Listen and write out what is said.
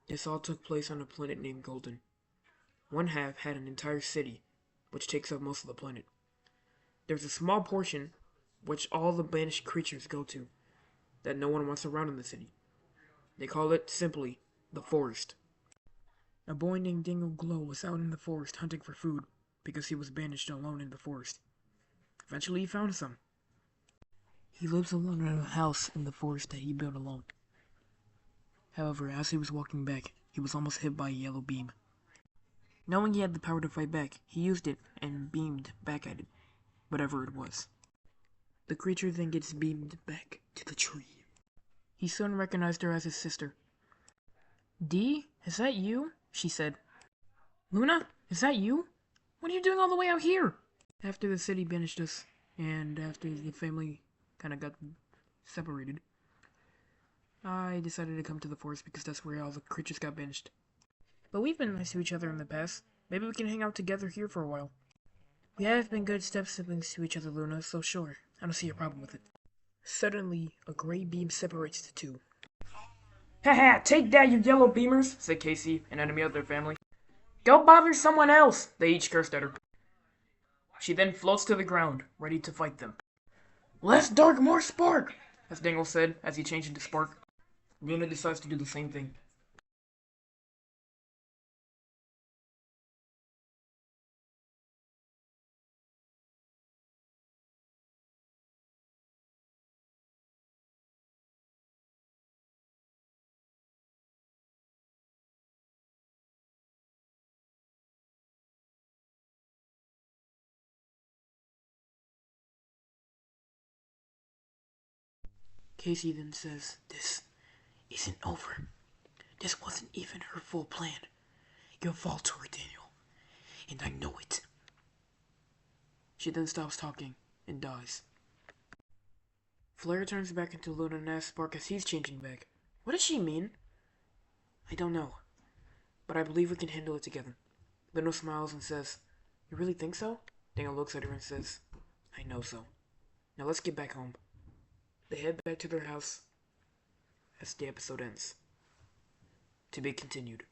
This all took place on a planet named Golden. One half had an entire city, which takes up most of the planet. There's a small portion which all the banished creatures go to, that no one wants around in the city. They call it, simply, the forest. A boy named Dingle Glow was out in the forest hunting for food because he was banished alone in the forest. Eventually he found some. He lives alone in a house in the forest that he built alone. However, as he was walking back, he was almost hit by a yellow beam. Knowing he had the power to fight back, he used it and beamed back at it, whatever it was. The creature then gets beamed back to the tree. He soon recognized her as his sister. "Dee, is that you?" she said. "Luna, is that you? What are you doing all the way out here?" After the city banished us, and after the family kind of got separated, I decided to come to the forest because that's where all the creatures got banished. But we've been nice to each other in the past. Maybe we can hang out together here for a while. We have been good step-siblings to each other, Luna, so sure, I don't see a problem with it. Suddenly, a gray beam separates the two. "Haha, take that, you yellow beamers," said Casey, an enemy of their family. "Go bother someone else," they each cursed at her. She then floats to the ground, ready to fight them. "Less dark, more spark," as Dingle said as he changed into Spark. Luna decides to do the same thing. Casey then says, "This isn't over. This wasn't even her full plan. You'll fall to her, Daniel. And I know it." She then stops talking and dies. Flare turns back into Luna and asks Spark as he's changing back, "What does she mean?" "I don't know, but I believe we can handle it together." Luna smiles and says, "You really think so?" Dingle looks at her and says, "I know so. Now let's get back home." They head back to their house as the episode ends. To be continued.